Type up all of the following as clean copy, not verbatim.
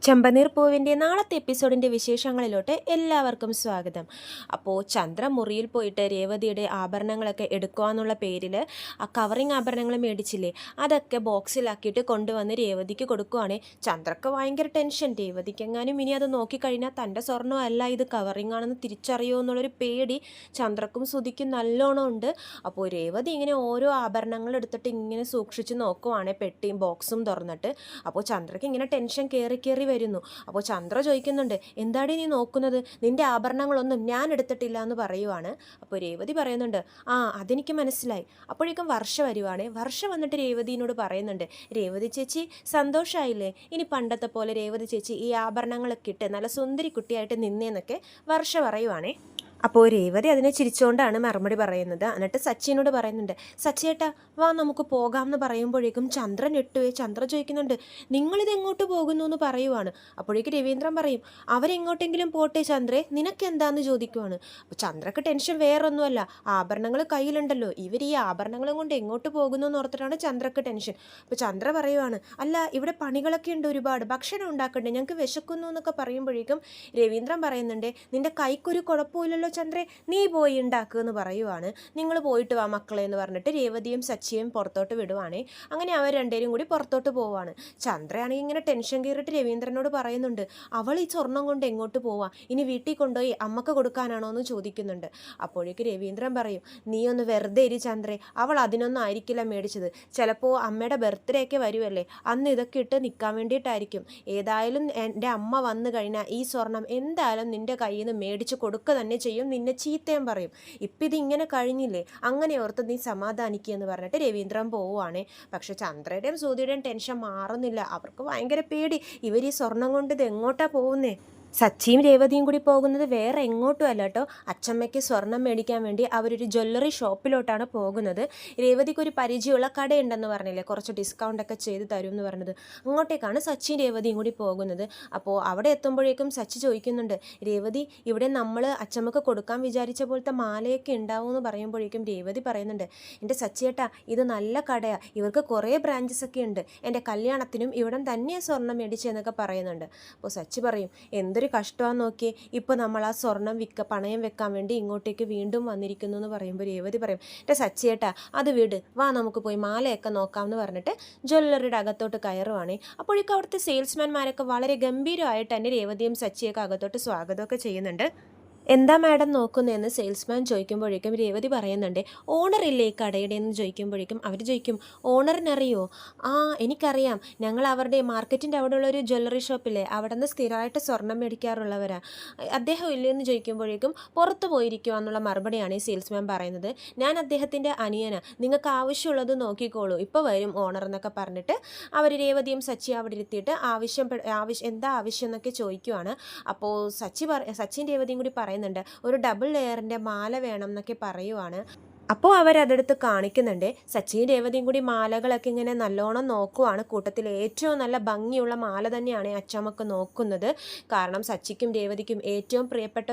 ചെമ്പനീർ പൂവിൻ്റെ നാളത്തെ എപ്പിസോഡിൻ്റെ വിശേഷങ്ങളിലോട്ട് എല്ലാവർക്കും സ്വാഗതം. അപ്പോൾ ചന്ദ്ര മുറിയിൽ പോയിട്ട് രേവതിയുടെ ആഭരണങ്ങളൊക്കെ എടുക്കുക പേരിൽ ആ കവറിങ് ആഭരണങ്ങൾ മേടിച്ചില്ലേ, അതൊക്കെ ബോക്സിലാക്കിയിട്ട് കൊണ്ടുവന്ന് രേവതിക്ക് കൊടുക്കുവാണ്. ചന്ദ്രക്ക് ഭയങ്കര ടെൻഷൻ. രേവതിക്ക് എങ്ങാനും ഇനി അത് നോക്കിക്കഴിഞ്ഞാൽ തൻ്റെ സ്വർണ്ണമല്ല ഇത് കവറിങ് ആണെന്ന് തിരിച്ചറിയുമോ എന്നുള്ളൊരു പേടി ചന്ദ്രക്കും ശ്രുതിക്കും നല്ലോണം ഉണ്ട്. അപ്പോൾ രേവതി ഇങ്ങനെ ഓരോ ആഭരണങ്ങൾ എടുത്തിട്ട് ഇങ്ങനെ സൂക്ഷിച്ച് നോക്കുവാണ്, പെട്ടിയും ബോക്സും തുറന്നിട്ട്. അപ്പോൾ ചന്ദ്രക്ക് ഇങ്ങനെ ടെൻഷൻ കയറി വരുന്നു. അപ്പോൾ ചന്ദ്ര ചോദിക്കുന്നുണ്ട്, എന്താടി നീ നോക്കുന്നത്? നിന്റെ ആഭരണങ്ങളൊന്നും ഞാൻ എടുത്തിട്ടില്ല എന്ന് പറയുവാണ്. അപ്പോൾ രേവതി പറയുന്നുണ്ട്, അതെനിക്ക് മനസ്സിലായി. അപ്പോഴേക്കും വർഷ വരുവാണ്. വർഷ വന്നിട്ട് രേവതിയോട് പറയുന്നുണ്ട്, രേവതി ചേച്ചി സന്തോഷമായില്ലേ? ഇനി പണ്ടത്തെ പോലെ രേവതി ചേച്ചി ഈ ആഭരണങ്ങളൊക്കെ ഇട്ട് നല്ല സുന്ദരി കുട്ടിയായിട്ട് നിന്നേന്നൊക്കെ വർഷ പറയുവാണേ. അപ്പോൾ രേവതി അതിനെ ചിരിച്ചുകൊണ്ടാണ് മറുപടി പറയുന്നത്. എന്നിട്ട് സച്ചിനോട് പറയുന്നുണ്ട്, സച്ചിയേട്ടാ വാ നമുക്ക് പോകാം എന്ന് പറയുമ്പോഴേക്കും ചന്ദ്രൻ ഞെട്ടുവേ. ചന്ദ്ര ചോദിക്കുന്നുണ്ട്, നിങ്ങളിത് എങ്ങോട്ട് പോകുന്നു എന്ന് പറയുവാണ്. അപ്പോഴേക്ക് രവീന്ദ്രൻ പറയും, അവരെങ്ങോട്ടെങ്കിലും പോട്ടെ ചന്ദ്രേ, നിനക്കെന്താന്ന് ചോദിക്കുവാണ്. അപ്പോൾ ചന്ദ്രക്ക് ടെൻഷൻ വേറൊന്നുമല്ല, ആഭരണങ്ങൾ കയ്യിലുണ്ടല്ലോ, ഇവർ ഈ ആഭരണങ്ങളും കൊണ്ട് എങ്ങോട്ട് പോകുന്നു എന്ന് ഓർത്തിട്ടാണ് ചന്ദ്രക്ക് ടെൻഷൻ. അപ്പോൾ ചന്ദ്ര പറയുവാണ്, അല്ല ഇവിടെ പണികളൊക്കെ ഉണ്ട്, ഒരുപാട് ഭക്ഷണം ഉണ്ടാക്കണ്ടേ, ഞങ്ങൾക്ക് വിശക്കുന്നു എന്നൊക്കെ പറയുമ്പോഴേക്കും രവീന്ദ്രൻ പറയുന്നുണ്ട്, നിന്റെ കൈക്കൊരു കുഴപ്പമില്ലല്ലോ ചന്ദ്രേ, നീ പോയി ഉണ്ടാക്കുക എന്ന് പറയുവാണ്. നിങ്ങൾ പോയിട്ട് വാ മക്കളെ എന്ന് പറഞ്ഞിട്ട് രേവതിയും സച്ചിയും പുറത്തോട്ട് വിടുവാണേ. അങ്ങനെ അവർ രണ്ടുപേരും കൂടി പുറത്തോട്ട് പോവാണ്. ചന്ദ്രയാണെങ്കിൽ ഇങ്ങനെ ടെൻഷൻ കയറിയിട്ട് രവീന്ദ്രനോട് പറയുന്നുണ്ട്, അവൾ ഈ സ്വർണം കൊണ്ട് എങ്ങോട്ട് പോവാ? ഇനി വീട്ടിൽ കൊണ്ടുപോയി അമ്മക്ക് കൊടുക്കാനാണോ എന്ന് ചോദിക്കുന്നുണ്ട്. അപ്പോഴേക്ക് രവീന്ദ്രൻ പറയും, നീ ഒന്ന് വെറുതെ ഇരി ചന്ദ്രേ, അവൾ അതിനൊന്നും ആയിരിക്കില്ല മേടിച്ചത്. ചിലപ്പോൾ അമ്മയുടെ ബർത്ത്ഡേ ഒക്കെ വരുമല്ലേ, അന്ന് ഇതൊക്കെ ഇട്ട് നിൽക്കാൻ വേണ്ടിയിട്ടായിരിക്കും. ഏതായാലും എൻ്റെ അമ്മ വന്നു കഴിഞ്ഞാൽ ഈ സ്വർണം എന്തായാലും നിൻ്റെ കയ്യിൽ നിന്ന് മേടിച്ച് കൊടുക്കുക തന്നെ ചെയ്യും, നിന്നെ ചീത്തയും പറയും. ഇപ്പം ഇതിങ്ങനെ കഴിഞ്ഞില്ലേ, അങ്ങനെ ഓർത്ത് നീ സമാധാനിക്കുക എന്ന് പറഞ്ഞിട്ട് രവീന്ദ്രൻ പോവുകയാണേ. പക്ഷെ ചന്ദ്രയുടെയും സൂര്യയുടെയും ടെൻഷൻ മാറുന്നില്ല. അവർക്ക് ഭയങ്കര പേടി, ഇവർ ഈ സ്വർണം കൊണ്ട് ഇത് എങ്ങോട്ടാ പോകുന്നേ. സച്ചിയും രേവതിയും കൂടി പോകുന്നത് വേറെ എങ്ങോട്ടും അല്ല കേട്ടോ, അച്ചമ്മയ്ക്ക് സ്വർണം മേടിക്കാൻ വേണ്ടി അവരൊരു ജ്വല്ലറി ഷോപ്പിലോട്ടാണ് പോകുന്നത്. രേവതിക്ക് ഒരു പരിചയമുള്ള കടയുണ്ടെന്ന് പറഞ്ഞില്ലേ, കുറച്ച് ഡിസ്കൗണ്ടൊക്കെ ചെയ്ത് തരും എന്ന് പറഞ്ഞത്, അങ്ങോട്ടേക്കാണ് സച്ചിയും രേവതിയും കൂടി പോകുന്നത്. അപ്പോൾ അവിടെ എത്തുമ്പോഴേക്കും സച്ചി ചോദിക്കുന്നുണ്ട്, രേവതി ഇവിടെ നമ്മൾ അച്ചമ്മക്ക് കൊടുക്കാൻ വിചാരിച്ച പോലത്തെ മാലയൊക്കെ ഉണ്ടാവും എന്ന് പറയുമ്പോഴേക്കും രേവതി പറയുന്നുണ്ട്, എൻ്റെ സച്ചിയേട്ടാ ഇത് നല്ല കടയാണ്, ഇവർക്ക് കുറേ ബ്രാഞ്ചസ് ഒക്കെ ഉണ്ട്, എൻ്റെ കല്യാണത്തിനും ഇവിടം തന്നെയാണ് സ്വർണം മേടിച്ചതെന്നൊക്കെ പറയുന്നുണ്ട്. അപ്പോൾ സച്ചി പറയും, എന്തൊരു കഷ്ടമാണെന്ന് നോക്കിയേ, ഇപ്പോൾ നമ്മൾ ആ സ്വർണം പണയം വെക്കാൻ വേണ്ടി ഇങ്ങോട്ടേക്ക് വീണ്ടും വന്നിരിക്കുന്നു എന്ന് പറയുമ്പോൾ രേവതി പറയും, എൻ്റെ സച്ചിയേട്ടാ അത് വീട്, വാ നമുക്ക് പോയി മാലയൊക്കെ നോക്കാമെന്ന് പറഞ്ഞിട്ട് ജ്വല്ലറിയുടെ അകത്തോട്ട് കയറുവാണേ. അപ്പോഴേക്കും അവിടുത്തെ സെയിൽസ്മാൻമാരൊക്കെ വളരെ ഗംഭീരമായിട്ട് തന്നെ രേവതിയും സച്ചിയൊക്കെ അകത്തോട്ട് സ്വാഗതമൊക്കെ ചെയ്യുന്നുണ്ട്. എന്താ മാഡം നോക്കുന്നതെന്ന് സെയിൽസ്മാൻ ചോദിക്കുമ്പോഴേക്കും രേവതി പറയുന്നുണ്ട്, ഓണർ ഇല്ലേ ഈ കടയുടെ എന്ന് ചോദിക്കുമ്പോഴേക്കും അവർ ചോദിക്കും, ഓണറിനറിയോ? എനിക്കറിയാം, ഞങ്ങൾ അവരുടെ മാർക്കറ്റിൻ്റെ അവിടെയുള്ള ഒരു ജ്വല്ലറി ഷോപ്പില്ലേ, അവിടെ നിന്ന് സ്ഥിരമായിട്ട് സ്വർണം മേടിക്കാറുള്ളവരാ. അദ്ദേഹം ഇല്ലേന്ന് ചോദിക്കുമ്പോഴേക്കും പുറത്ത് പോയിരിക്കുക എന്നുള്ള മറുപടിയാണ് ഈ സെയിൽസ്മാൻ പറയുന്നത്. ഞാൻ അദ്ദേഹത്തിൻ്റെ അനിയനാ, നിങ്ങൾക്ക് ആവശ്യമുള്ളത് നോക്കിക്കോളൂ, ഇപ്പോൾ വരും ഓണർ എന്നൊക്കെ പറഞ്ഞിട്ട് അവർ രേവതിയും സച്ചി അവിടെ ഇരുത്തിയിട്ട് എന്താ ആവശ്യം എന്നൊക്കെ ചോദിക്കുവാണ്. അപ്പോൾ സച്ചിൻ രേവതിയും കൂടി പറയുന്നുണ്ട്, ഒരു ഡബിൾ ലെയറിൻ്റെ മാല വേണം എന്നൊക്കെ പറയുവാണ്. അപ്പോൾ അവരതെടുത്ത് കാണിക്കുന്നുണ്ട്. സച്ചിൻ രേവതിയും കൂടി മാലകളൊക്കെ ഇങ്ങനെ നല്ലോണം നോക്കുവാണ്. കൂട്ടത്തിൽ ഏറ്റവും നല്ല ഭംഗിയുള്ള മാല തന്നെയാണ് അച്ചമ്മക്ക് നോക്കുന്നത്. കാരണം സച്ചിക്കും രേവതിക്കും ഏറ്റവും പ്രിയപ്പെട്ട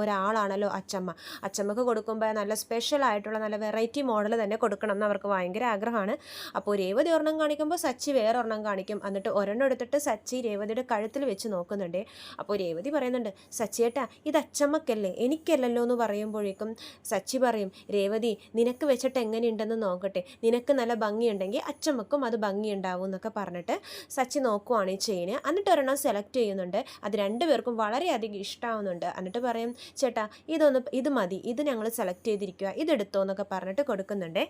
ഒരാളാണല്ലോ അച്ചമ്മ. അച്ചമ്മക്ക് കൊടുക്കുമ്പോൾ നല്ല സ്പെഷ്യൽ ആയിട്ടുള്ള നല്ല വെറൈറ്റി മോഡൽ തന്നെ കൊടുക്കണം എന്ന് അവർക്ക് ഭയങ്കര ആഗ്രഹമാണ്. അപ്പോൾ രേവതി ഒരെണ്ണം കാണിക്കുമ്പോൾ സച്ചി വേറെ ഒരെണ്ണം കാണിക്കും. എന്നിട്ട് ഒരെണ്ണം എടുത്തിട്ട് സച്ചി രേവതിയുടെ കഴുത്തിൽ വെച്ച് നോക്കുന്നുണ്ട്. അപ്പോൾ രേവതി പറയുന്നുണ്ട്, സച്ചിയേട്ടാ ഇത് അച്ചമ്മക്കല്ലേ, എനിക്കല്ലല്ലോ എന്ന് പറയുമ്പോഴേക്കും സച്ചി പറയും, രേവതി നിനക്ക് വെച്ചിട്ട് എങ്ങനെയുണ്ടെന്ന് നോക്കട്ടെ, നിനക്ക് നല്ല ഭംഗിയുണ്ടെങ്കിൽ അച്ചമ്മക്കും അത് ഭംഗിയുണ്ടാവും എന്നൊക്കെ പറഞ്ഞിട്ട് സച്ചി നോക്കുവാണ് ഈ ചെയിന്. എന്നിട്ട് ഒരെണ്ണം സെലക്ട് ചെയ്യുന്നുണ്ട്. അത് രണ്ടുപേർക്കും വളരെയധികം ഇഷ്ടമാവുന്നുണ്ട്. എന്നിട്ട് പറയും, ചേട്ടാ ഇത് മതി, ഇത് ഞങ്ങൾ സെലക്ട് ചെയ്തിരിക്കുക, ഇതെടുത്തോ എന്നൊക്കെ പറഞ്ഞിട്ട് കൊടുക്കുന്നുണ്ട്.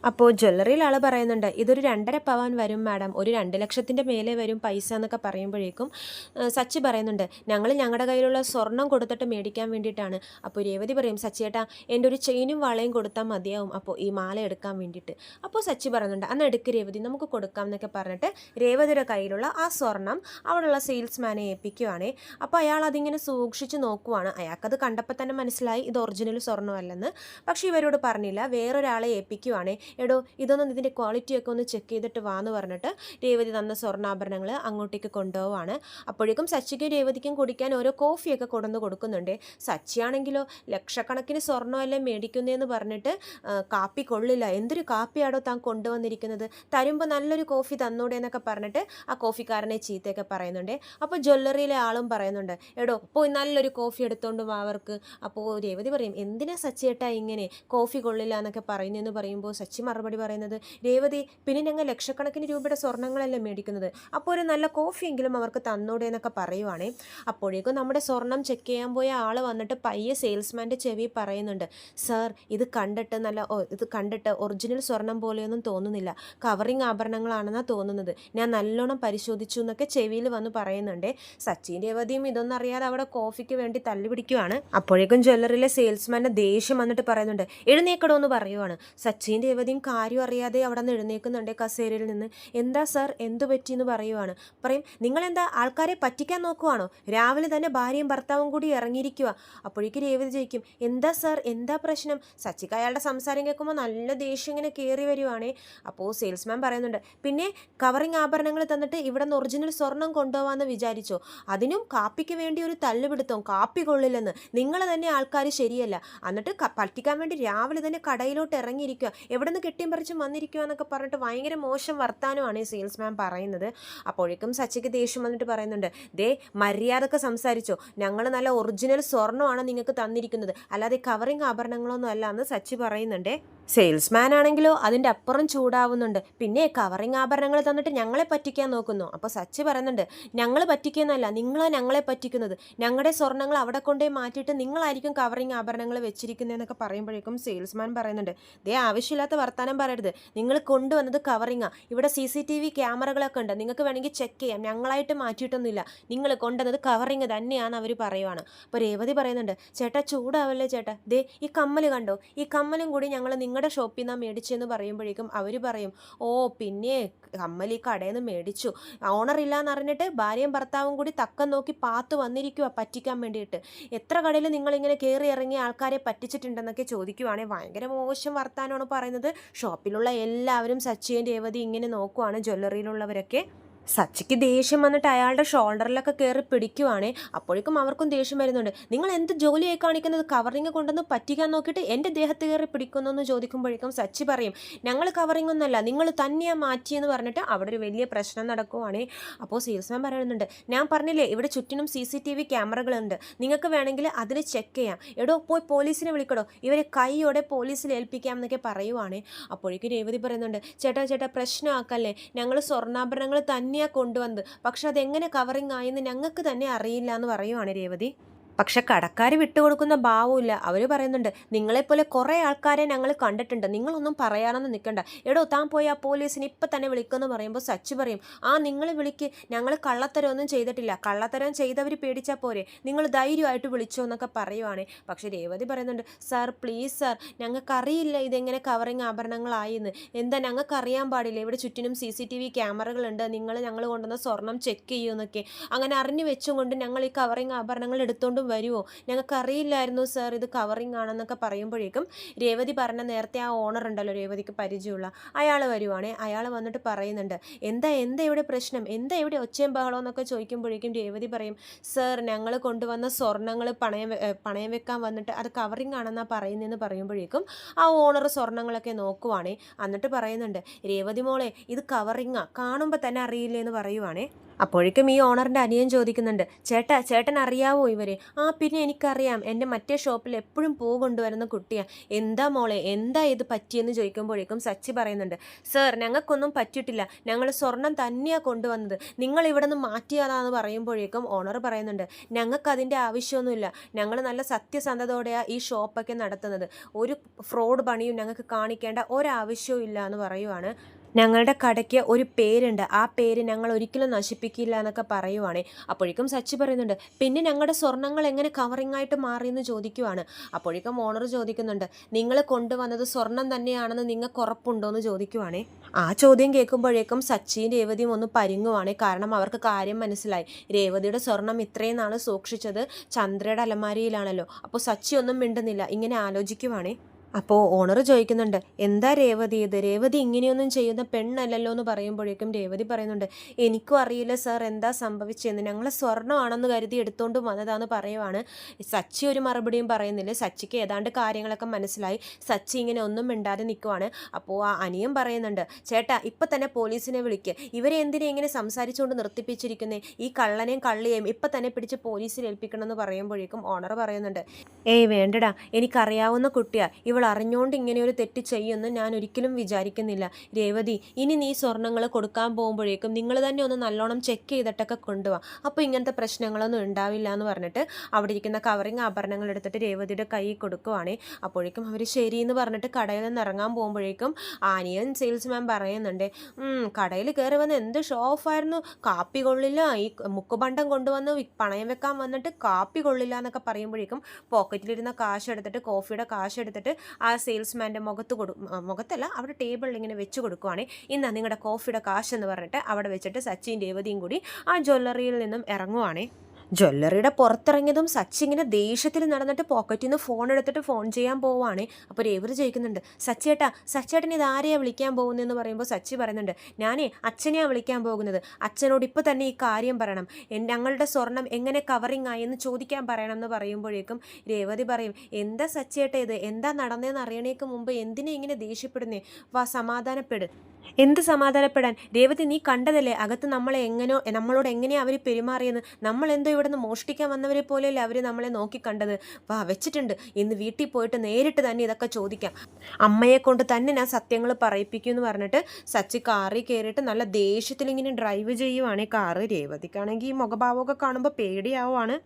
അപ്പോൾ ജ്വല്ലറിയിൽ ആൾ പറയുന്നുണ്ട്, ഇതൊരു 2.5 പവൻ വരും മാഡം, ഒരു 2 ലക്ഷത്തിൻ്റെ മേലെ വരും പൈസ എന്നൊക്കെ പറയുമ്പോഴേക്കും സച്ചി പറയുന്നുണ്ട്, ഞങ്ങൾ ഞങ്ങളുടെ കയ്യിലുള്ള സ്വർണം കൊടുത്തിട്ട് മേടിക്കാൻ വേണ്ടിയിട്ടാണ്. അപ്പോൾ രേവതി പറയും, സച്ചിയേട്ടാ എൻ്റെ ഒരു ചെയിനും വളയും കൊടുത്താൽ മതിയാവും അപ്പോൾ ഈ മാല എടുക്കാൻ വേണ്ടിയിട്ട്. അപ്പോൾ സച്ചി പറയുന്നുണ്ട്, അന്ന് എടുക്ക് രേവതി, നമുക്ക് കൊടുക്കാം എന്നൊക്കെ പറഞ്ഞിട്ട് രേവതിയുടെ കയ്യിലുള്ള ആ സ്വർണം അവിടെയുള്ള സെയിൽസ്മാനെ ഏൽപ്പിക്കുവാണേ. അപ്പോൾ അയാൾ അതിങ്ങനെ സൂക്ഷിച്ച് നോക്കുവാണ്. അയാൾക്കത് കണ്ടപ്പോൾ തന്നെ മനസ്സിലായി ഇത് ഒറിജിനൽ സ്വർണ്ണമല്ലെന്ന്. പക്ഷേ ഇവരോട് പറഞ്ഞില്ല, വേറൊരാളെ ഏൽപ്പിക്കുവാണ് പറയുവാണേ, എടോ ഇതൊന്നും ഇതിൻ്റെ ക്വാളിറ്റിയൊക്കെ ഒന്ന് ചെക്ക് ചെയ്തിട്ട് വാന്ന് പറഞ്ഞിട്ട് രേവതി തന്ന സ്വർണ്ണാഭരണങ്ങൾ അങ്ങോട്ടേക്ക് കൊണ്ടുപോവാണ്. അപ്പോഴേക്കും സച്ചിക്കും രേവതിക്കും കുടിക്കാൻ ഓരോ കോഫിയൊക്കെ കൊണ്ടുവന്ന് കൊടുക്കുന്നുണ്ട്. സച്ചിയാണെങ്കിലോ ലക്ഷക്കണക്കിന് സ്വർണ്ണമെല്ലാം മേടിക്കുന്നതെന്ന് പറഞ്ഞിട്ട് കാപ്പി കൊള്ളില്ല, എന്തൊരു കാപ്പിയാടോ താൻ കൊണ്ടുവന്നിരിക്കുന്നത്, തരുമ്പോൾ നല്ലൊരു കോഫി തന്നൂടെ എന്നൊക്കെ പറഞ്ഞിട്ട് ആ കോഫിക്കാരനെ ചീത്തയൊക്കെ പറയുന്നുണ്ട്. അപ്പോൾ ജ്വല്ലറിയിലെ ആളും പറയുന്നുണ്ട്, എടോ പോയി നല്ലൊരു കോഫി എടുത്തോണ്ട് വാ അവർക്ക്. അപ്പോൾ രേവതി പറയും, എന്തിനാ സച്ചിയേട്ടാ ഇങ്ങനെ കോഫി കൊള്ളില്ല എന്നൊക്കെ പറയുന്നതെന്ന് പറയുമ്പോൾ സച്ചി മറുപടി പറയുന്നത്, രേവതി പിന്നെ ഞങ്ങൾ ലക്ഷക്കണക്കിന് രൂപയുടെ സ്വർണ്ണങ്ങളല്ലേ മേടിക്കുന്നത്, അപ്പോൾ ഒരു നല്ല കോഫിയെങ്കിലും അവർക്ക് തന്നൂടെ എന്നൊക്കെ പറയുവാണേ. അപ്പോഴേക്കും നമ്മുടെ സ്വർണം ചെക്ക് ചെയ്യാൻ പോയ ആൾ വന്നിട്ട് പയ്യെ സെയിൽസ്മാൻ്റെ ചെവി പറയുന്നുണ്ട്, സാർ ഇത് കണ്ടിട്ട് ഒറിജിനൽ സ്വർണം പോലെയൊന്നും തോന്നുന്നില്ല, കവറിങ് ആഭരണങ്ങളാണെന്നാണ് തോന്നുന്നത്, ഞാൻ നല്ലോണം പരിശോധിച്ചു എന്നൊക്കെ ചെവിയിൽ വന്ന് പറയുന്നുണ്ട്. സച്ചിൻ രേവതിയും ഇതൊന്നും അറിയാതെ അവിടെ കോഫിക്ക് വേണ്ടി തല്ലുപിടിക്കുവാണ്. അപ്പോഴേക്കും ജ്വല്ലറിയിലെ സെയിൽസ്മാൻ്റെ ദേഷ്യം വന്നിട്ട് പറയുന്നുണ്ട്, എഴുന്നേക്കടോ എന്ന് പറയുവാണ്. സച്ചിൻ രേവതിയും കാര്യം അറിയാതെ അവിടെ നിന്ന് എഴുന്നേക്കുന്നുണ്ട് കസേരയിൽ നിന്ന്. എന്താ സാർ എന്തു പറ്റിയെന്ന് പറയുവാണ്. പറയും, നിങ്ങളെന്താ ആൾക്കാരെ പറ്റിക്കാൻ നോക്കുവാണോ, രാവിലെ തന്നെ ഭാര്യയും ഭർത്താവും കൂടി ഇറങ്ങിയിരിക്കുക. അപ്പോഴേക്ക് രേവതി ചോദിക്കും, എന്താ സാർ എന്താ പ്രശ്നം. സച്ചിക്ക് അയാളുടെ സംസാരം കേൾക്കുമ്പോൾ നല്ല ദേഷ്യം ഇങ്ങനെ കയറി വരുവാണേ. അപ്പോൾ സെയിൽസ്മാൻ പറയുന്നുണ്ട്, പിന്നെ കവറിങ് ആഭരണങ്ങൾ തന്നിട്ട് ഇവിടെ നിന്ന് ഒറിജിനൽ സ്വർണം കൊണ്ടുപോകാമെന്ന് വിചാരിച്ചോ, അതിനും കാപ്പിക്ക് വേണ്ടി ഒരു തല്ലുപിടുത്തവും, കാപ്പി കൊള്ളില്ലെന്ന്, നിങ്ങൾ തന്നെ ആൾക്കാർ ശരിയല്ല, എന്നിട്ട് പറ്റിക്കാൻ വേണ്ടി രാവിലെ തന്നെ കടയിലോട്ട് ഇറങ്ങിയിരിക്കുക, എവിടെ നിന്ന് കെട്ടിയും പറിച്ചും വന്നിരിക്കുക എന്നൊക്കെ പറഞ്ഞിട്ട് ഭയങ്കര മോശം വർത്താനമാണ് ഈ സെയിൽസ്മാൻ പറയുന്നത്. അപ്പോഴേക്കും സച്ചിക്ക് ദേഷ്യം വന്നിട്ട് പറയുന്നുണ്ട്, ദേ മര്യാദക്ക് സംസാരിച്ചോ, ഞങ്ങൾ നല്ല ഒറിജിനൽ സ്വർണ്ണമാണ് നിങ്ങൾക്ക് തന്നിരിക്കുന്നത്, അല്ലാതെ കവറിങ് ആഭരണങ്ങളൊന്നും അല്ല എന്ന് സച്ചി പറയുന്നുണ്ട്. സെയിൽസ്മാൻ ആണെങ്കിലോ അതിൻ്റെ അപ്പുറം ചൂടാവുന്നുണ്ട്, പിന്നെ കവറിങ് ആഭരണങ്ങൾ തന്നിട്ട് ഞങ്ങളെ പറ്റിക്കാൻ നോക്കുന്നു. അപ്പോൾ സച്ചി പറയുന്നുണ്ട്, ഞങ്ങൾ പറ്റിക്കുന്നതല്ല, നിങ്ങളാണ് ഞങ്ങളെ പറ്റിക്കുന്നത്, ഞങ്ങളുടെ സ്വർണ്ണങ്ങൾ അവിടെ കൊണ്ടേ മാറ്റിയിട്ട് നിങ്ങളായിരിക്കും കവറിങ് ആഭരണങ്ങൾ വെച്ചിരിക്കുന്നതെന്നൊക്കെ പറയുമ്പോഴേക്കും സെയിൽസ്മാൻ പറയുന്നുണ്ട്, ദേ ആവശ്യമില്ലാത്ത വർത്തമാനം പറയരുത്, നിങ്ങൾ കൊണ്ടുവന്നത് കവറിങ്ങാണ്, ഇവിടെ CCTV ക്യാമറകളൊക്കെ ഉണ്ട്, നിങ്ങൾക്ക് വേണമെങ്കിൽ ചെക്ക് ചെയ്യാം, ഞങ്ങളായിട്ട് മാറ്റിയിട്ടൊന്നുമില്ല, നിങ്ങൾ കൊണ്ടുവന്നത് കവറിങ് തന്നെയാണ് അവർ പറയുവാണ്. അപ്പോൾ രേവതി പറയുന്നുണ്ട്, ചേട്ടാ ചൂടാവല്ലേ ചേട്ടാ, ദേ ഈ കമ്മൽ കണ്ടോ, ഈ കമ്മലും കൂടി ഞങ്ങൾ നിങ്ങളുടെ ഷോപ്പിൽ നിന്നാണ് മേടിച്ചെന്ന് പറയുമ്പോഴേക്കും അവർ പറയും, ഓ പിന്നെ കമ്മൽ ഈ കടയിൽ നിന്ന് മേടിച്ചു, ഓണറില്ലാന്ന് അറിഞ്ഞിട്ട് ഭാര്യയും ഭർത്താവും കൂടി തക്കം നോക്കി പാത്ത് വന്നിരിക്കുക പറ്റിക്കാൻ വേണ്ടിയിട്ട്, എത്ര കടയിൽ നിങ്ങളിങ്ങനെ കയറി ഇറങ്ങി ആൾക്കാരെ പറ്റിച്ചിട്ടുണ്ടെന്നൊക്കെ ചോദിക്കുവാണെങ്കിൽ ഭയങ്കര മോശം വർത്താനമാണ് പറയുന്നത്. ഷോപ്പിലുള്ള എല്ലാവരും സച്ചിയും രേവതി ഇങ്ങനെ നോക്കുവാണ്, ജ്വല്ലറിയിലുള്ളവരൊക്കെ. സച്ചിക്ക് ദേഷ്യം വന്നിട്ട് അയാളുടെ ഷോൾഡറിലൊക്കെ കയറി പിടിക്കുവാണേ. അപ്പോഴേക്കും അവർക്കും ദേഷ്യം വരുന്നുണ്ട്, നിങ്ങൾ എന്ത് ജോലിയായി കാണിക്കുന്നത്, കവറിങ് കൊണ്ടുവന്ന് പറ്റിക്കാൻ നോക്കിയിട്ട് എൻ്റെ ദേഹത്ത് കയറി പിടിക്കുന്നു എന്ന് ചോദിക്കുമ്പോഴേക്കും സച്ചി പറയും, ഞങ്ങൾ കവറിങ് ഒന്നല്ല, നിങ്ങൾ തന്നെയാണ് മാറ്റിയെന്ന് പറഞ്ഞിട്ട് അവിടെ ഒരു വലിയ പ്രശ്നം നടക്കുവാണേ. അപ്പോൾ സെയിൽസ്മാൻ പറയുന്നുണ്ട്, ഞാൻ പറഞ്ഞില്ലേ ഇവിടെ ചുറ്റിനും CCTV ക്യാമറകളുണ്ട്, നിങ്ങൾക്ക് വേണമെങ്കിൽ അതിൽ ചെക്ക് ചെയ്യാം, എടോ പോയി പോലീസിനെ വിളിക്കടോ, ഇവരെ കൈയോടെ പോലീസിൽ ഏൽപ്പിക്കാം എന്നൊക്കെ പറയുവാണേ. അപ്പോഴേക്കും രേവതി പറയുന്നുണ്ട്, ചേട്ടാ പ്രശ്നമാക്കല്ലേ, ഞങ്ങൾ സ്വർണ്ണാഭരണങ്ങൾ തന്നെയാണ് കൊണ്ടുവന്നത്, പക്ഷെ അതെങ്ങനെ കവറിങ് ആയെന്ന് ഞങ്ങൾക്ക് തന്നെ അറിയില്ല എന്ന് പറയുവാണ് രേവതി. പക്ഷെ കടക്കാർ വിട്ടുകൊടുക്കുന്ന ഭാവമില്ല. അവർ പറയുന്നുണ്ട്, നിങ്ങളെപ്പോലെ കുറേ ആൾക്കാരെ ഞങ്ങൾ കണ്ടിട്ടുണ്ട്, നിങ്ങളൊന്നും പറയാനൊന്നും നിൽക്കണ്ട, എടോ താൻ പോയി ആ പോലീസിനെ ഇപ്പം തന്നെ വിളിക്കുമെന്ന് പറയുമ്പോൾ സച്ചി പറയും, ആ നിങ്ങൾ വിളിക്ക്, ഞങ്ങൾ കള്ളത്തരമൊന്നും ചെയ്തിട്ടില്ല, കള്ളത്തരം ചെയ്തവർ പേടിച്ചാൽ പോരെ, നിങ്ങൾ ധൈര്യമായിട്ട് വിളിച്ചോ എന്നൊക്കെ പറയുവാണേ. പക്ഷെ രേവതി പറയുന്നുണ്ട്, സാർ പ്ലീസ് സാർ, ഞങ്ങൾക്കറിയില്ല ഇതെങ്ങനെ കവറിങ് ആഭരണങ്ങളായിന്ന്, എന്താ ഞങ്ങൾക്ക് അറിയാൻ പാടില്ല, ഇവിടെ ചുറ്റിനും CCTV ക്യാമറകളുണ്ട്, ഞങ്ങൾ കൊണ്ടുവന്ന സ്വർണം ചെക്ക് ചെയ്യുമെന്നൊക്കെ, അങ്ങനെ അറിഞ്ഞു വെച്ചും കൊണ്ട് ഞങ്ങൾ ഈ കവറിങ് ആഭരണങ്ങൾ എടുത്തുകൊണ്ടും വരുമോ, ഞങ്ങൾക്കറിയില്ലായിരുന്നു സാർ ഇത് കവറിങ് ആണെന്നൊക്കെ പറയുമ്പോഴേക്കും രേവതി പറഞ്ഞ നേരത്തെ ആ ഓണർ ഉണ്ടല്ലോ രേവതിക്ക് പരിചയമുള്ള അയാൾ വരുവാണേ. അയാൾ വന്നിട്ട് പറയുന്നുണ്ട്, എന്താ ഇവിടെ പ്രശ്നം, എന്താ ഇവിടെ ഒച്ചയും ബഹളം എന്നൊക്കെ ചോദിക്കുമ്പോഴേക്കും രേവതി പറയും, സാർ ഞങ്ങൾ കൊണ്ടുവന്ന സ്വർണ്ണങ്ങൾ പണയം വെക്കാൻ വന്നിട്ട് അത് കവറിങ് ആണെന്നാണ് പറയുന്നതെന്ന് പറയുമ്പോഴേക്കും ആ ഓണർ സ്വർണ്ണങ്ങളൊക്കെ നോക്കുവാണേ. എന്നിട്ട് പറയുന്നുണ്ട്, രേവതി മോളെ ഇത് കവറിങ്ങാ, കാണുമ്പോൾ തന്നെ അറിയില്ലേ എന്ന് പറയുവാണേ. അപ്പോഴേക്കും ഈ ഓണറിൻ്റെ അനിയൻ ചോദിക്കുന്നുണ്ട്, ചേട്ടൻ അറിയാവോ ഇവരെ? ആ പിന്നെ എനിക്കറിയാം, എൻ്റെ മറ്റേ ഷോപ്പിൽ എപ്പോഴും പൂ കൊണ്ടുവരുന്ന കുട്ടിയാണ്. എന്താ മോളെ എന്താ ഇത് പറ്റിയെന്ന് ചോദിക്കുമ്പോഴേക്കും സച്ചി പറയുന്നുണ്ട്, സാർ ഞങ്ങൾക്കൊന്നും പറ്റിയിട്ടില്ല, ഞങ്ങൾ സ്വർണം തന്നെയാണ് കൊണ്ടുവന്നത്, നിങ്ങൾ ഇവിടെ നിന്ന് മാറ്റിയതാണെന്ന് പറയുമ്പോഴേക്കും ഓണർ പറയുന്നുണ്ട്, ഞങ്ങൾക്കതിൻ്റെ ആവശ്യമൊന്നുമില്ല, ഞങ്ങൾ നല്ല സത്യസന്ധതയോടെയാണ് ഈ ഷോപ്പൊക്കെ നടത്തുന്നത്, ഒരു ഫ്രോഡ് പണിയും ഞങ്ങൾക്ക് കാണിക്കേണ്ട ഒരാവശ്യവും ഇല്ല എന്ന് പറയുവാണ്. ഞങ്ങളുടെ കടയ്ക്ക് ഒരു പേരുണ്ട്, ആ പേര് ഞങ്ങൾ ഒരിക്കലും നശിപ്പിക്കില്ല എന്നൊക്കെ പറയുവാണേ. അപ്പോഴേക്കും സച്ചി പറയുന്നുണ്ട്, പിന്നെ ഞങ്ങളുടെ സ്വർണ്ണങ്ങൾ എങ്ങനെ കവറിങ് ആയിട്ട് മാറിയെന്ന് ചോദിക്കുവാണ്. അപ്പോഴേക്കും ഓണർ ചോദിക്കുന്നുണ്ട്, നിങ്ങൾ കൊണ്ടുവന്നത് സ്വർണം തന്നെയാണെന്ന് നിങ്ങൾക്ക് ഉറപ്പുണ്ടോ എന്ന് ചോദിക്കുവാണേ. ആ ചോദ്യം കേൾക്കുമ്പോഴേക്കും സച്ചിയും രേവതിയും ഒന്ന് പരിങ്ങുവാണേ. കാരണം അവർക്ക് കാര്യം മനസ്സിലായി, രേവതിയുടെ സ്വർണം ഇത്രയും നാൾ സൂക്ഷിച്ചത് ചന്ദ്രയുടെ അലമാരിയിലാണല്ലോ. അപ്പോൾ സച്ചി ഒന്നും മിണ്ടുന്നില്ല, ഇങ്ങനെ ആലോചിക്കുവാണേ. അപ്പോൾ ഓണർ ചോദിക്കുന്നുണ്ട്, എന്താ രേവതി ഇത്, രേവതി ഇങ്ങനെയൊന്നും ചെയ്യുന്ന പെണ്ണല്ലല്ലോ എന്ന് പറയുമ്പോഴേക്കും രേവതി പറയുന്നുണ്ട്, എനിക്കും അറിയില്ല സാർ എന്താ സംഭവിച്ചതെന്ന്, ഞങ്ങൾ സ്വർണ്ണമാണെന്ന് കരുതി എടുത്തുകൊണ്ട് വന്നതാന്ന് പറയുവാണ്. സച്ചി ഒരു മറുപടിയും പറയുന്നില്ല. സച്ചിക്ക് ഏതാണ്ട് കാര്യങ്ങളൊക്കെ മനസ്സിലായി. സച്ചി ഇങ്ങനെ ഒന്നും മിണ്ടാതെ നിൽക്കുവാണ്. അപ്പോൾ ആ അനിയൻ പറയുന്നുണ്ട്, ചേട്ടാ ഇപ്പം തന്നെ പോലീസിനെ വിളിക്കുക, ഇവരെ എന്തിനാ ഇങ്ങനെ സംസാരിച്ചുകൊണ്ട് നിർത്തിപ്പിച്ചിരിക്കുന്നേ, ഈ കള്ളനെയും കള്ളിയെയും ഇപ്പം തന്നെ പിടിച്ച് പോലീസിൽ ഏൽപ്പിക്കണം എന്ന് പറയുമ്പോഴേക്കും ഓണർ പറയുന്നുണ്ട്, ഏയ് വേണ്ടടാ, എനിക്കറിയാവുന്ന കുട്ടിയാ, ഇവൾ അറിഞ്ഞുകൊണ്ട് ഇങ്ങനെ ഒരു തെറ്റ് ചെയ്യുമെന്ന് ഞാൻ ഒരിക്കലും വിചാരിക്കുന്നില്ല. രേവതി, ഇനി നീ സ്വർണ്ണങ്ങൾ കൊടുക്കാൻ പോകുമ്പോഴേക്കും നിങ്ങൾ തന്നെ ഒന്ന് നല്ലോണം ചെക്ക് ചെയ്തിട്ടൊക്കെ കൊണ്ടുപോവാം, അപ്പോൾ ഇങ്ങനത്തെ പ്രശ്നങ്ങളൊന്നും ഉണ്ടാവില്ല എന്ന് പറഞ്ഞിട്ട് അവിടെ ഇരിക്കുന്ന കവറിങ് ആഭരണങ്ങൾ എടുത്തിട്ട് രേവതിയുടെ കൈ കൊടുക്കുവാണേ. അപ്പോഴേക്കും അവർ ശരിയെന്ന് പറഞ്ഞിട്ട് കടയിൽ നിന്ന് ഇറങ്ങാൻ പോകുമ്പോഴേക്കും ആനിയൻ സെയിൽസ്മാൻ പറയുന്നുണ്ട്, കടയിൽ കയറി വന്ന് എന്ത് ഷോ ഓഫായിരുന്നു, കാപ്പി കൊള്ളില്ല, ഈ മുക്കുബണ്ടം കൊണ്ടുവന്ന് പണയം വെക്കാൻ വന്നിട്ട് കാപ്പി കൊള്ളില്ല എന്നൊക്കെ പറയുമ്പോഴേക്കും പോക്കറ്റിലിരുന്ന കാശ് എടുത്തിട്ട്, കോഫിയുടെ കാശ് എടുത്തിട്ട് ആ സെയിൽസ്മാൻ്റെ മുഖത്തല്ല അവിടെ ടേബിളിൽ ഇങ്ങനെ വെച്ച് കൊടുക്കുവാണ്. ഇന്നാ നിങ്ങളുടെ കോഫിയുടെ കാശ് എന്ന് പറഞ്ഞിട്ട് അവിടെ വെച്ചിട്ട് സച്ചിൻ രേവതിയും കൂടി ആ ജ്വല്ലറിയിൽ നിന്നും ഇറങ്ങുവാണേ. ജ്വല്ലറിയുടെ പുറത്തിറങ്ങിയതും സച്ചി ഇങ്ങനെ ദേഷ്യത്തിൽ നടന്നിട്ട് പോക്കറ്റിൽ നിന്ന് ഫോൺ എടുത്തിട്ട് ഫോൺ ചെയ്യാൻ പോവുകയാണേ. അപ്പോൾ രേവതി ചോദിക്കുന്നുണ്ട്, സച്ചേട്ടൻ ഇത് ആരെയാണ് വിളിക്കാൻ പോകുന്നതെന്ന് പറയുമ്പോൾ സച്ചി പറയുന്നുണ്ട്, ഞാനേ അച്ഛനെയാണ് വിളിക്കാൻ പോകുന്നത്, അച്ഛനോട് ഇപ്പോൾ തന്നെ ഈ കാര്യം പറയണം, ഞങ്ങളുടെ സ്വർണം എങ്ങനെ കവറിങ് ആയി എന്ന് ചോദിക്കാൻ പറയണം എന്ന് പറയുമ്പോഴേക്കും രേവതി പറയും, എന്താ സച്ചേട്ട ഇത്, എന്താ നടന്നതെന്ന് അറിയണേക്ക് മുമ്പ് എന്തിനാ ഇങ്ങനെ ദേഷ്യപ്പെടുന്നേ, വാ സമാധാനപ്പെട്. എന്ത് സമാധാനപ്പെടാൻ രേവതി, നീ കണ്ടതല്ലേ അകത്ത് നമ്മളോട് എങ്ങനെയാണ് അവർ പെരുമാറിയെന്ന്, നമ്മളെന്തോ ഇവിടെ നിന്ന് മോഷ്ടിക്കാൻ വന്നവരെ പോലെയല്ലേ അവർ നമ്മളെ നോക്കിക്കണ്ടത്, വാ വെച്ചിട്ടുണ്ട്, ഇന്ന് വീട്ടിൽ പോയിട്ട് നേരിട്ട് തന്നെ ഇതൊക്കെ ചോദിക്കാം, അമ്മയെ കൊണ്ട് തന്നെ ഞാൻ സത്യങ്ങൾ പറയിപ്പിക്കും എന്ന് പറഞ്ഞിട്ട് സച്ചി കാറിൽ കയറിയിട്ട് നല്ല ദേഷ്യത്തിൽ ഇങ്ങനെ ഡ്രൈവ് ചെയ്യുവാണ് കാറ്. രേവതിക്കാണെങ്കിൽ ഈ മുഖഭാവമൊക്കെ കാണുമ്പോൾ പേടിയാവുകയാണ്.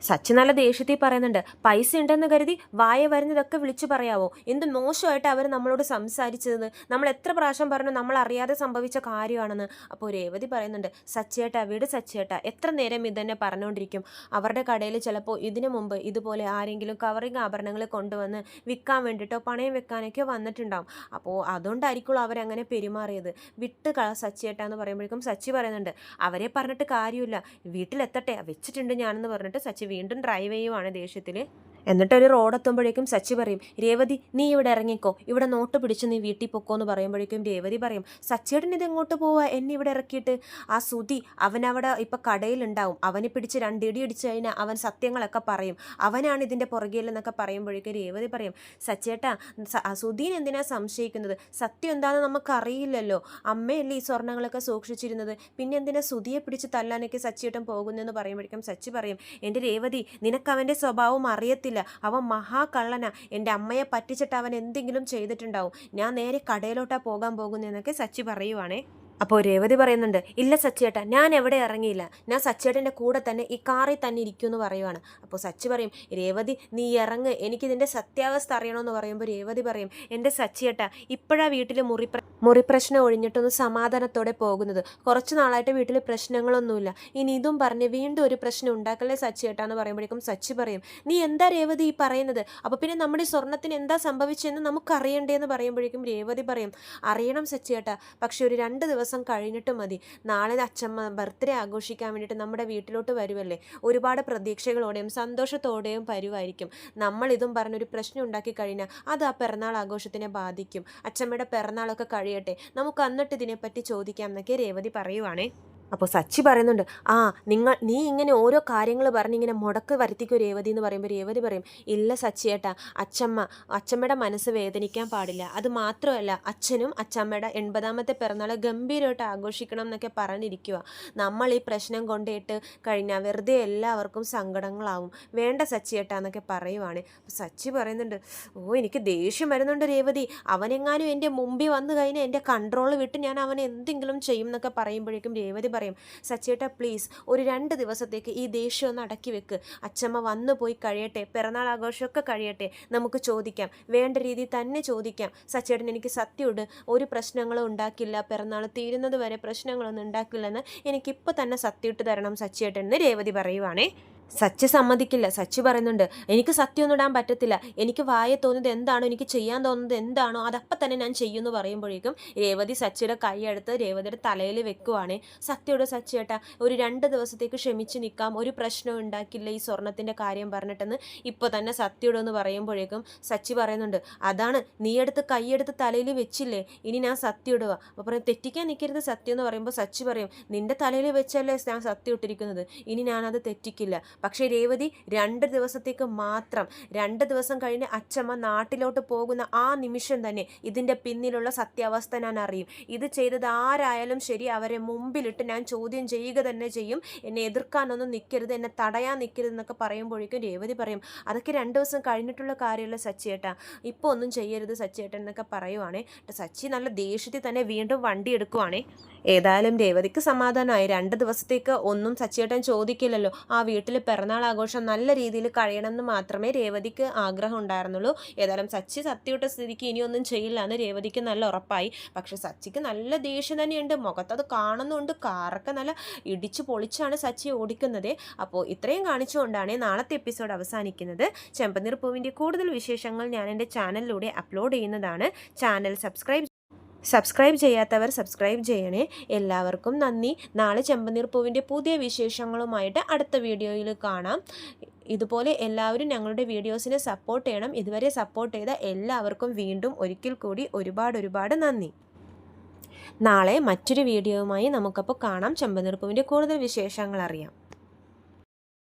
സച്ചി നല്ല ദേഷ്യത്തിൽ പറയുന്നുണ്ട്, പൈസ ഉണ്ടെന്ന് കരുതി വായ വരുന്നതൊക്കെ വിളിച്ചു പറയാവോ, എന്ത് മോശമായിട്ട് അവർ നമ്മളോട് സംസാരിച്ചതെന്ന്, നമ്മൾ എത്ര പ്രാവശ്യം പറഞ്ഞു നമ്മൾ അറിയാതെ സംഭവിച്ച കാര്യമാണെന്ന്. അപ്പോൾ രേവതി പറയുന്നുണ്ട്, സച്ചേട്ടാ വീട് സച്ചേട്ടാ, എത്ര നേരം ഇതന്നെ പറഞ്ഞുകൊണ്ടിരിക്കും, അവരുടെ കടയിൽ ചിലപ്പോൾ ഇതിനു മുമ്പ് ഇതുപോലെ ആരെങ്കിലും കവറിങ് ആഭരണങ്ങൾ കൊണ്ടുവന്ന് വിൽക്കാൻ വേണ്ടിയിട്ടോ പണയം വെക്കാനൊക്കെ വന്നിട്ടുണ്ടാവും, അപ്പോൾ അതുകൊണ്ടായിരിക്കുള്ളൂ അവരങ്ങനെ പെരുമാറിയത്, വിട്ട് സച്ചേട്ടാ എന്ന് പറയുമ്പോഴേക്കും സച്ചി പറയുന്നുണ്ട്, അവരെ പറഞ്ഞിട്ട് കാര്യമില്ല, വീട്ടിലെത്തട്ടെ, വെച്ചിട്ടുണ്ട് ഞാനെന്ന് പറഞ്ഞിട്ട് സച്ചി വീണ്ടും ഡ്രൈവ് ചെയ്യുവാണ് ദേഷ്യത്തിൽ. എന്നിട്ടൊരു റോഡെത്തുമ്പോഴേക്കും സച്ചി പറയും, രേവതി നീ ഇവിടെ ഇറങ്ങിക്കോ, ഇവിടെ നോട്ട് പിടിച്ച് നീ വീട്ടിൽ പൊക്കോ എന്ന് പറയുമ്പോഴേക്കും രേവതി പറയും, സച്ചിയേട്ടൻ ഇത് എങ്ങോട്ട് പോവാ എന്നെ ഇവിടെ ഇറക്കിയിട്ട്, ആ സുധി അവനവിടെ ഇപ്പം കടയിലുണ്ടാവും, അവനെ പിടിച്ച് രണ്ടിടി അടിച്ച് കഴിഞ്ഞാൽ അവൻ സത്യങ്ങളൊക്കെ പറയും, അവനാണ് ഇതിൻ്റെ പുറകിലെന്നൊക്കെ പറയുമ്പോഴേക്കും രേവതി പറയും, സച്ചേട്ടാ സുധീൻ എന്തിനാ സംശയിക്കുന്നത്, സത്യം എന്താണെന്ന് നമുക്കറിയില്ലല്ലോ, അമ്മയല്ലേ ഈ സ്വർണ്ണങ്ങളൊക്കെ സൂക്ഷിച്ചിരുന്നത്, പിന്നെ എന്തിനാ സുധിയെ പിടിച്ച് തല്ലാനൊക്കെ സച്ചിയേട്ടൻ പോകുന്നതെന്ന് പറയുമ്പോഴേക്കും സച്ചി പറയും, എൻ്റെ രേവതി നിനക്ക് അവൻ്റെ സ്വഭാവം അറിയത്തില്ല, അവൻ മഹാകള്ളനാ, എൻ്റെ അമ്മയെ പറ്റിച്ചിട്ട് അവൻ എന്തെങ്കിലും ചെയ്തിട്ടുണ്ടാവും, ഞാൻ നേരെ കടയിലോട്ടാ പോകാൻ പോകുന്നതെന്നൊക്കെ സച്ചി പറയുവാണേ. അപ്പോൾ രേവതി പറയുന്നുണ്ട്, ഇല്ല സച്ചിയേട്ടാ ഞാൻ എവിടെ ഇറങ്ങിയില്ല, ഞാൻ സച്ചിയേട്ടൻ്റെ കൂടെ തന്നെ ഈ കാറിൽ തന്നെ ഇരിക്കുമെന്ന് പറയുവാണ്. അപ്പോൾ സച്ചി പറയും, രേവതി നീ ഇറങ്ങ്, എനിക്കിതിൻ്റെ സത്യാവസ്ഥ അറിയണമെന്ന് പറയുമ്പോൾ രേവതി പറയും, എൻ്റെ സച്ചിയേട്ടാ ഇപ്പോഴാണ് വീട്ടിൽ മുറി പ്രശ്നം ഒഴിഞ്ഞിട്ടൊന്ന് സമാധാനത്തോടെ പോകുന്നത്, കുറച്ച് നാളായിട്ട് വീട്ടിൽ പ്രശ്നങ്ങളൊന്നുമില്ല, ഇനി ഇതും പറഞ്ഞ് വീണ്ടും ഒരു പ്രശ്നം ഉണ്ടാക്കല്ലേ സച്ചിയേട്ടാ എന്ന് പറയുമ്പോഴേക്കും സച്ചി പറയും, നീ എന്താ രേവതി ഈ പറയുന്നത്, അപ്പോൾ പിന്നെ നമ്മുടെ സ്വർണ്ണത്തിന് എന്താ സംഭവിച്ചതെന്ന് നമുക്കറിയണ്ടേന്ന് പറയുമ്പോഴേക്കും രേവതി പറയും, അറിയണം സച്ചിയേട്ടാ, പക്ഷെ ഒരു 2 ദിവസം കഴിഞ്ഞിട്ട് മതി, നാളെ അച്ഛമ്മ ബർത്ത്ഡേ ആഘോഷിക്കാൻ വേണ്ടിയിട്ട് നമ്മുടെ വീട്ടിലോട്ട് വരുമല്ലേ, ഒരുപാട് പ്രതീക്ഷകളോടെയും സന്തോഷത്തോടെയും വരുമായിരിക്കും, നമ്മളിതും പറഞ്ഞൊരു പ്രശ്നം ഉണ്ടാക്കി കഴിഞ്ഞാൽ അത് ആ പിറന്നാൾ ആഘോഷത്തിനെ ബാധിക്കും, അച്ഛമ്മയുടെ പിറന്നാളൊക്കെ കഴിയട്ടെ, നമുക്ക് എന്നിട്ട് ഇതിനെപ്പറ്റി ചോദിക്കാം എന്നൊക്കെ രേവതി പറയുവാണേ. അപ്പോൾ സച്ചി പറയുന്നുണ്ട്, നീ ഇങ്ങനെ ഓരോ കാര്യങ്ങൾ പറഞ്ഞിങ്ങനെ മുടക്ക് വരുത്തിക്കോ രേവതി എന്ന് പറയുമ്പോൾ രേവതി പറയും, ഇല്ല സച്ചിയേട്ടാ, അച്ഛമ്മയുടെ മനസ്സ് വേദനിക്കാൻ പാടില്ല, അത് മാത്രമല്ല അച്ഛനും അച്ഛമ്മയുടെ 80ാമത്തെ പിറന്നാൾ ഗംഭീരമായിട്ട് ആഘോഷിക്കണം എന്നൊക്കെ പറഞ്ഞിരിക്കുക, നമ്മൾ ഈ പ്രശ്നം കൊണ്ടിട്ട് കഴിഞ്ഞാൽ വെറുതെ എല്ലാവർക്കും സങ്കടങ്ങളാവും, വേണ്ട സച്ചിയേട്ടാ എന്നൊക്കെ പറയുവാണ്. അപ്പോൾ സച്ചി പറയുന്നുണ്ട്, എനിക്ക് ദേഷ്യം വരുന്നുണ്ട് രേവതി, അവനെങ്ങാനും എൻ്റെ മുമ്പിൽ വന്നു കഴിഞ്ഞാൽ എൻ്റെ കൺട്രോൾ വിട്ട് ഞാൻ അവനെ എന്തെങ്കിലും ചെയ്യും എന്നൊക്കെ പറയുമ്പോഴേക്കും രേവതി പറയും, സച്ചിയേട്ടാ പ്ലീസ് ഒരു 2 ദിവസത്തേക്ക് ഈ ദേഷ്യം ഒന്ന് അടക്കി വെക്ക്, അച്ഛമ്മ വന്നു പോയി കഴിയട്ടെ, പിറന്നാൾ ആഘോഷമൊക്കെ കഴിയട്ടെ, നമുക്ക് ചോദിക്കാം, വേണ്ട രീതിയിൽ തന്നെ ചോദിക്കാം, സച്ചിയേട്ടൻ എനിക്ക് സത്യമുണ്ട് ഒരു പ്രശ്നങ്ങളും ഉണ്ടാക്കില്ല, പിറന്നാൾ തീരുന്നത് വരെ പ്രശ്നങ്ങളൊന്നും ഉണ്ടാക്കില്ലെന്ന് എനിക്കിപ്പോൾ തന്നെ സത്യമിട്ട് തരണം സച്ചിയേട്ടൻ എന്ന് രേവതി പറയുവാണേ. സച്ചി സമ്മതിക്കില്ല. സച്ചി പറയുന്നുണ്ട്, എനിക്ക് സത്യമൊന്നും ഇടാൻ പറ്റത്തില്ല, എനിക്ക് വായെ തോന്നുന്നത് എന്താണോ, എനിക്ക് ചെയ്യാൻ തോന്നുന്നത് എന്താണോ അതപ്പം തന്നെ ഞാൻ ചെയ്യുമെന്ന് പറയുമ്പോഴേക്കും രേവതി സച്ചിയുടെ കൈയെടുത്ത് രേവതിയുടെ തലയിൽ വെക്കുവാണേ. സത്യയോട് സച്ചിയേട്ടാ, ഒരു 2 ദിവസത്തേക്ക് ക്ഷമിച്ച് നിൽക്കാം, ഒരു പ്രശ്നവും ഉണ്ടാക്കില്ല ഈ സ്വർണത്തിൻ്റെ കാര്യം പറഞ്ഞിട്ടെന്ന് ഇപ്പോൾ തന്നെ സത്യയോടെന്ന് പറയുമ്പോഴേക്കും സച്ചി പറയുന്നുണ്ട്, അതാണ് നീ എടുത്ത് കൈയെടുത്ത് തലയിൽ വെച്ചില്ലേ, ഇനി ഞാൻ സത്യം ഇടുക. അപ്പോൾ പറയും, തെറ്റിക്കാൻ നിൽക്കരുത് സത്യം എന്ന് പറയുമ്പോൾ സച്ചി പറയും, നിൻ്റെ തലയിൽ വെച്ചല്ലേ ഞാൻ സത്യം ഇട്ടിരിക്കുന്നത്, ഇനി ഞാനത് തെറ്റിക്കില്ല. പക്ഷേ രേവതി 2 ദിവസത്തേക്ക് മാത്രം, 2 ദിവസം കഴിഞ്ഞ് അച്ചമ്മ നാട്ടിലോട്ട് പോകുന്ന ആ നിമിഷം തന്നെ ഇതിൻ്റെ പിന്നിലുള്ള സത്യാവസ്ഥ ഞാൻ അറിയും. ഇത് ചെയ്തത് ആരായാലും ശരി, അവരെ മുമ്പിലിട്ട് ഞാൻ ചോദ്യം ചെയ്യുക തന്നെ ചെയ്യും, എന്നെ എതിർക്കാനൊന്നും നിൽക്കരുത്, എന്നെ തടയാൻ നിൽക്കരുത് എന്നൊക്കെ പറയുമ്പോഴേക്കും രേവതി പറയും, അതൊക്കെ 2 ദിവസം കഴിഞ്ഞിട്ടുള്ള കാര്യമല്ല സച്ചിയേട്ടാ, ഇപ്പോൾ ഒന്നും ചെയ്യരുത് സച്ചിയേട്ടൻ എന്നൊക്കെ പറയുവാണേ. സച്ചി നല്ല ദേഷ്യത്തിൽ തന്നെ വീണ്ടും വണ്ടി എടുക്കുവാണേ. ഏതായാലും രേവതിക്ക് സമാധാനമായി. 2 ദിവസത്തേക്ക് ഒന്നും സച്ചിയേട്ടൻ ചോദിക്കില്ലല്ലോ. ആ വീട്ടിൽ പിറന്നാൾ ആഘോഷം നല്ല രീതിയിൽ കഴിയണമെന്ന് മാത്രമേ രേവതിക്ക് ആഗ്രഹം ഉണ്ടായിരുന്നുള്ളൂ. ഏതായാലും സച്ചി സത്യവിട്ട സ്ഥിതിക്ക് ഇനിയൊന്നും ചെയ്യില്ല എന്ന് രേവതിക്ക് നല്ല ഉറപ്പായി. പക്ഷെ സച്ചിക്ക് നല്ല ദേഷ്യം തന്നെയുണ്ട്, മുഖത്തത് കാണുന്നുണ്ട്. കാറൊക്കെ നല്ല ഇടിച്ചു പൊളിച്ചാണ് സച്ചി ഓടിക്കുന്നത്. അപ്പോൾ ഇത്രയും കാണിച്ചുകൊണ്ടാണ് നാളത്തെ എപ്പിസോഡ് അവസാനിക്കുന്നത്. ചെമ്പനീർ പൂവിൻ്റെ കൂടുതൽ വിശേഷങ്ങൾ ഞാൻ എൻ്റെ ചാനലിലൂടെ അപ്ലോഡ് ചെയ്യുന്നതാണ്. ചാനൽ സബ്സ്ക്രൈബ് ചെയ്യാത്തവർ സബ്സ്ക്രൈബ് ചെയ്യണേ. എല്ലാവർക്കും നന്ദി. നാളെ ചെമ്പനീർ പൂവിൻ്റെ പുതിയ വിശേഷങ്ങളുമായിട്ട് അടുത്ത വീഡിയോയിൽ കാണാം. ഇതുപോലെ എല്ലാവരും ഞങ്ങളുടെ വീഡിയോസിനെ സപ്പോർട്ട് ചെയ്യണം. ഇതുവരെ സപ്പോർട്ട് ചെയ്ത എല്ലാവർക്കും വീണ്ടും ഒരിക്കൽ കൂടി ഒരുപാട് നന്ദി. നാളെ മറ്റൊരു വീഡിയോയുമായി നമുക്കപ്പോൾ കാണാം. ചെമ്പനീർ പൂവിൻ്റെ കൂടുതൽ വിശേഷങ്ങൾ അറിയാം.